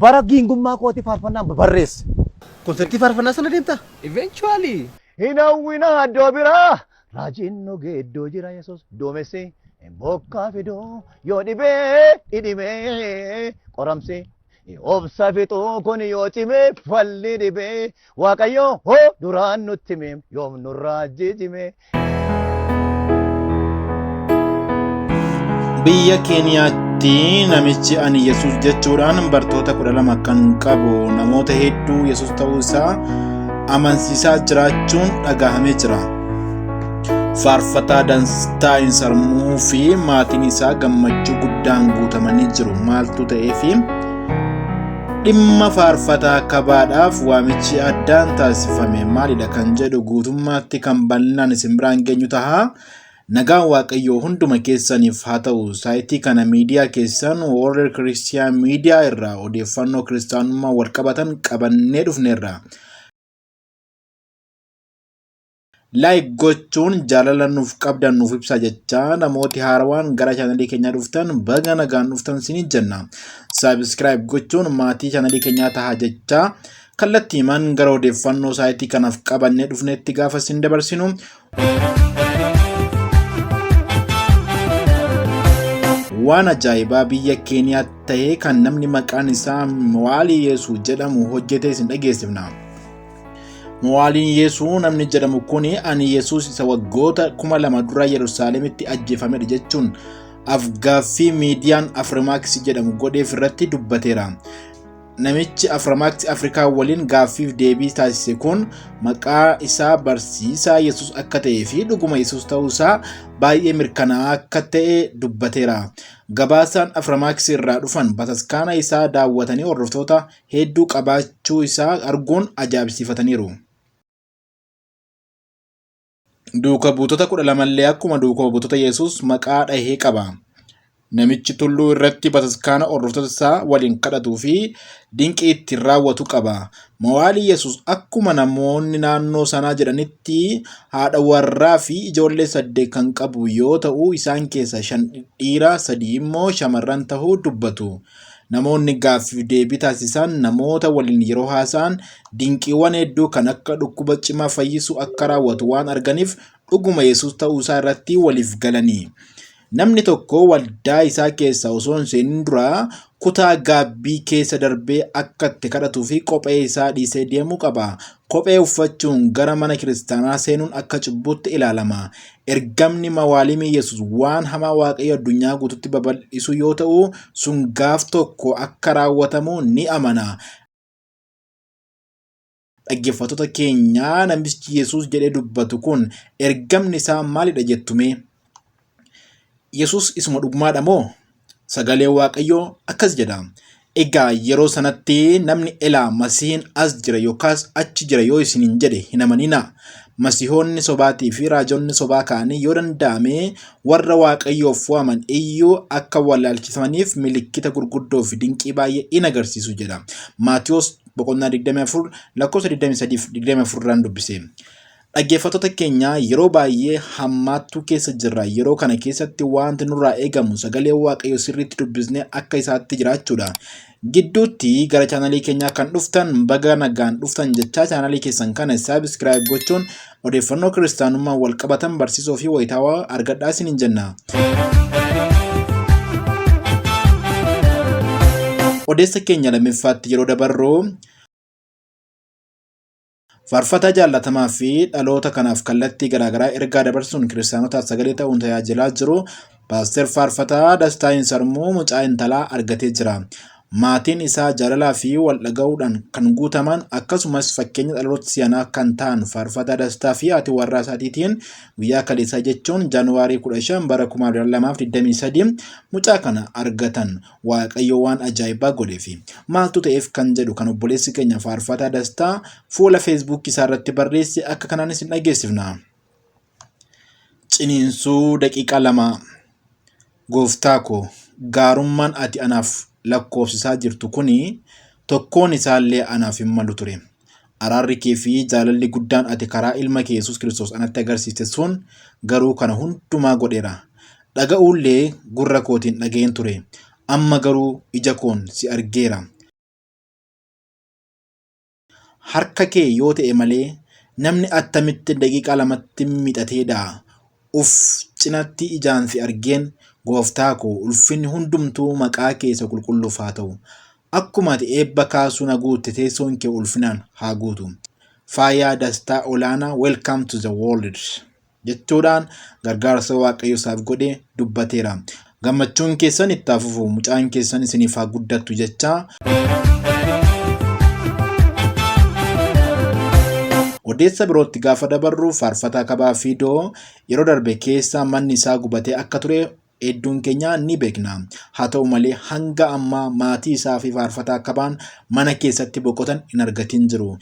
bara giingummaa kooti faarfannaan barreesse. Konsertii faarfannaa sana deemta? Eventually. Hinawwina iddoo biraa raajiin nugee iddoo jira Yesuus doomesse bokkaa fidoo yoo dhibee dhidhimee qoramse obsa fixuu kun yoo cimee falli dhibee Waaqayyo hoo duraan nutti himee yoom nurraa jijjime. Biyya Keeniyaatti namichi ani Yesuus jechuudhaan bartoota 12 kan qabu namoota hedduu Yesuus ta'uu isaa amansiisaa jiraachuun dhagahamee jira. Faarfataa Danstaa Insarmuu fi maatiin isaa gammachuu guddaan guutamanii jiru. Maaltu ta'eefi dhimma faarfataa kabaadhaaf waamichi addaan taasifame maalidha kan jedhu guutummaatti kan bal'inaan isin biraan geenyu ta'a. Nagaan Waaqayyoo hunduma keessaniif haa ta'u. Saayitii kana miidiyaa keessan Warrior Christian Media irraa odeeffannoo kiristaanummaa wal qabatan qabannee dhufneerra. Like gochuun jaalala nuuf qabdan nuuf ibsaa jecha namooti haarawaan gara chaanalii keenyaa dhuftan baga nagaan dhuftan isin jenna. Subscribe gochuun maatii chaanalii keenyaa ta'a jecha kallattiimaan gara odeeffannoo saayitii kanaaf qabannee dhufneetti gaafa isin dabarsinu. Waan ajaa'ibaa biyya Keeniyaatti ta'ee kan namni maqaan isaa Mwali Yesu jedhamu hojjete isin dhageessifna. Mwali Yesu namni jedhamu kuni ani Yesuus isa waggoota 2000 dura Yerusaalemitti ajjeefamedha jechuun afgaaffii miidiyaan Afrimax jedhamu godheef irratti dubbateera. Namichi Afrimax Afrikaa waliin gaaffiif deebii taasise kun maqaa isaa barsiisaa Yesuus akka ta'ee fi dhuguma Yesuus ta'uu isaa baay'ee mirkanaa'aa akka ta'e dubbateera. Gabaasaan Afrimax irraa dhufan bataskaana isaa daawwatanii hordoftoota hedduu qabaachuu isaa arguun ajaa'ibsiifataniiru. Duuka buutota 12 akkuma duuka buutota Yesuus maqaa dhahee qaba. Namichi tulluu irratti bataskaana hordoftoota isaa waliin kadhatuu fi dinqii ittiin raawwatu qaba. Mwali Yesuus akkuma namoonni naannoo sanaa jedhanitti haadha warraa fi ijoollee 8 kan qabu yoo ta'u isaan keessaa 5 dhiira 3 immoo shamarran ta'uu dubbatu. Namoonni gaaffiif deebii taasisan namoota waliin yeroo haasa'an dinqiiwwan hedduu kan akka dhukkuba cimaa fayyisu akka raawwatu waan arganiif dhuguma Yesuus ta'uu isaa irratti waliif galanii. Namni tokko waldaa isaa keessa osoo hin seenin dura kutaa gaabbii keessa darbee akka itti kadhatuu fi kophee isaa dhiisee deemuu qaba. Kophee uffachuun gara mana kiristaanaa seenuun akka cubbuutti ilaalama. Ergamni Mwali Yesuus waan hamaa Waaqayyo addunyaa guutuutti babal'isu yoo ta'u sun gaaf tokko akka raawwatamu ni amana. Dhaggeeffattoota keenya namichi Yesuus jedhee dubbatu kun ergamni isaa maalidha jettume? Yesuus isuma dhugumaadha moo? Sagalee Waaqayyoo akkas jedha. Egaa yeroo sanatti namni elaa masiihiin as jira yookaas achi jira yoo isiniin jedhe hin amanina. Masiihoonni sobaatii fi raajonni sobaa ka'anii yoo danda'ame warra Waaqayyoof waaman iyyuu akka wallaalchisaniif milikkita gurguddoo fi dinqii baay'ee in agarsiisu jedha. Maatiyos boqonnaa 24 lakkoofsa 23-24 dubbise. Dhaggeeffattoota keenya yeroo baay'ee hammaattuu keessa jirra. Yeroo kana keessatti wanti nurraa eegamu sagalee Waaqayyoo sirriitti dubbisnee akka isaatti jiraachuudha. Gidduutti gara chaanalii keenyaa kan dhuftan baga nagaan dhuftan jechaa chaanalii keessan kana subscribe gochuun odeeffannoo kiristaanummaa wal qabatan barsiisoo fi wayitaawaa argadhaa isiniin jenna. Odeessa keenya lammaffaatti yeroo dabarru faarfataa jaallatamaa fi dhaloota kanaaf kallattii garaagaraa ergaa dabarsuun kiristaanotaaf sagalee ta'uun tajaajilaa jiru Paaster Faarfataa Dastaa Insarmuu mucaa intalaa argatee jira. Maatiin isaa jaalalaa fi wal dhaga'uudhaan kan guutaman akkasumas fakkeenya dhaloota si'anaa kan ta'an Faarfataa Dastaa fi haati warraa isaatiitiin guyyaa kaleessaa jechuun Jaanuwaarii 15 bara 2023 mucaa kana argatan. Waaqayyo waan ajaa'ibaa godheefi maaltu ta'eef kan jedhu kan obboleessi keenya Faarfataa Dastaa fuula Facebook isaa irratti barreesse akka kanaan isin dhageessifna. Ciniinsuu daqiiqaa 2 Gooftaa koo gaarummaan ati anaaf lakkoofsisaa jirtu kuni tokkoon isaallee anaaf hin malu ture. Araarri kee fi jaalalli guddaan ati karaa ilma kee Yesuus Kiristoos anatti agarsiiste sun garuu kana hundumaa godheera. Dhaga'uullee gurra kootiin dhaga'een ture. Amma garuu ija koon si argeera. harka kee yoo ta'e malee namni attamitti daqiiqaa lamatti mixatee da'a. Uf cinatti ijaan si argeen gooftaa koo ulfinni hundumtuu maqaa keessa qulqulluuf haa ta'u. Akkuma ati eebba kaasuu na guutte teessoon kee ulfinaan haa guutu. Faayaa dastaa olaanaa welcome to the world jechuudhaan gargaarsa waaqayyo isaaf godhe dubbateera. Gammachuun keessan itti haa fufu, mucaan keessan isiniif haa guddattu jechaa. Odeessa birootti gaafa dabarru faarfataa kabaa Fiidoo yeroo darbe keessa manni isaa gubatee akka ture hedduun keenya ni beekna. Haa ta'u malee hanga ammaa maatii isaa fi faarfataa kabaan mana keessatti boqotan hin argatin jiru.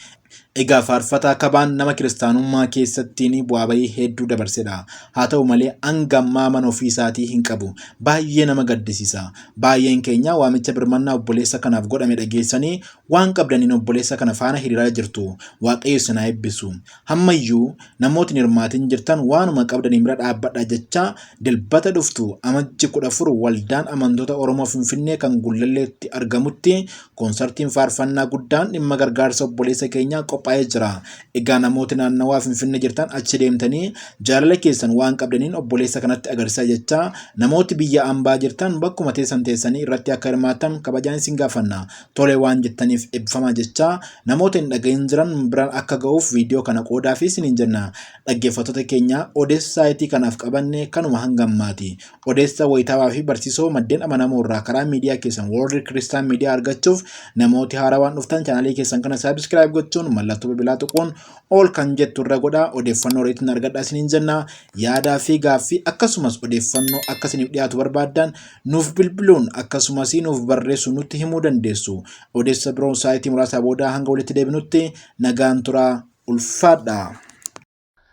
Egaa faarfataa kabaan nama kiristaanummaa keessattiin bu'aa bahii hedduu dabarsedha. Haa ta'u malee hanga ammaa mana ofii isaatii hin qabu. Baay'ee nama gaddisiisa. Baay'een keenya waamicha birmannaa obboleessa kanaaf godhame dhageessanii waan qabdaniin obboleessa kana faana hiriiraa jirtu. Waaqayyo isin haa eebbisu. Hammayyuu namootni hirmaatiin jirtan waanuma qabdaniin bira dhaabbadha jechaa dilbata dhuftu amajji 14 waldaan amantoota Oromoo Finfinnee kan Gullalleetti argamutti koonsartiin faarfannaa guddaan dhimma gargaarsa obboleessa keenyaa qophaa'ee jira. Egaa namooti naannawaa Finfinnee jirtan achi deemtanii jaalala keessan waan qabdaniin obboleessa kanatti agarsiisaa jechaa namooti biyya ambaa jirtan bakkuma teessan teessanii irratti akka hirmaatan kabajaan isin gaafanna. Tole waan jettaniif eebbifamaa jechaa namoota hin dhagahin jiran biraan akka ga'uuf viidiyoo kana qoodaa fi isiniin jenna. Dhaggeeffattoota keenya odeessa saayitii kanaaf qabanne kanuma hanga ammaati. Odeessa wayitaawaa fi barsiisoo maddeen amanamoo irraa karaa miidiyaa keessan World Christian Media argachuuf namooti haarawaan dhuftan chaanalii keessan kana subscribe gochuun mallattoo bilbilaa tuquun ol kan jettu irra godhaa. Odeeffannoo reetiin argadhaa isiniin jenna. Yaadaa fi gaaffii akkasumas odeeffannoo akka isiniif dhiyaatu barbaaddan nuuf bilbiluun akkasumas nuuf barreessuun nutti himuu dandeessu. Odeessa biroo saayitii muraasaa booda hanga walitti deebinutti nagaan turaa ulfaadha.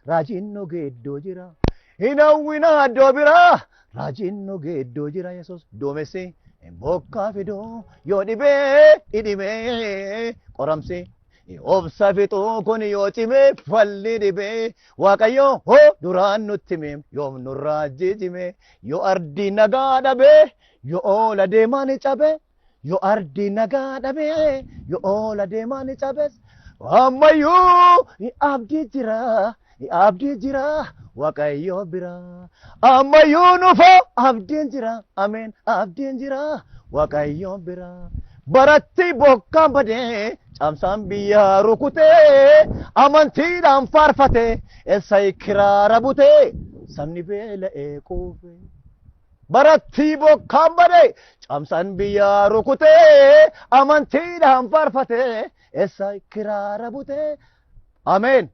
Raajiin nu geeddoo jira. Hin hawwinaa iddoo biraa. Raajiin nu geeddoo jira Yesuus doomesse bokkaa fidoo yoo dhibee dhidhimee qoramse. Obsa fixuu kun yoo cimee falli dhibee waaqayyo hoo duraan nutti hime yoom nurraa jijjime yoo ardi nagaa dhabee yoo oola deemaa ni cabe yoo ardi nagaa dhabee yoo oola deemaa ni cabes ammayyuu abdii jira waaqayyo bira ammayyuu nufoo abdiin jira ameen abdiin jira waaqayyo bira baratti bokkaan badee caamsaan biyya rukutee amantiidhaan faarfatee eessay kiraara butee sabni beela'ee quufe. Baratti bokkaan badee caamsaan biyya rukutee amantiidhaan faarfatee eessay kiraara butee. Ameen.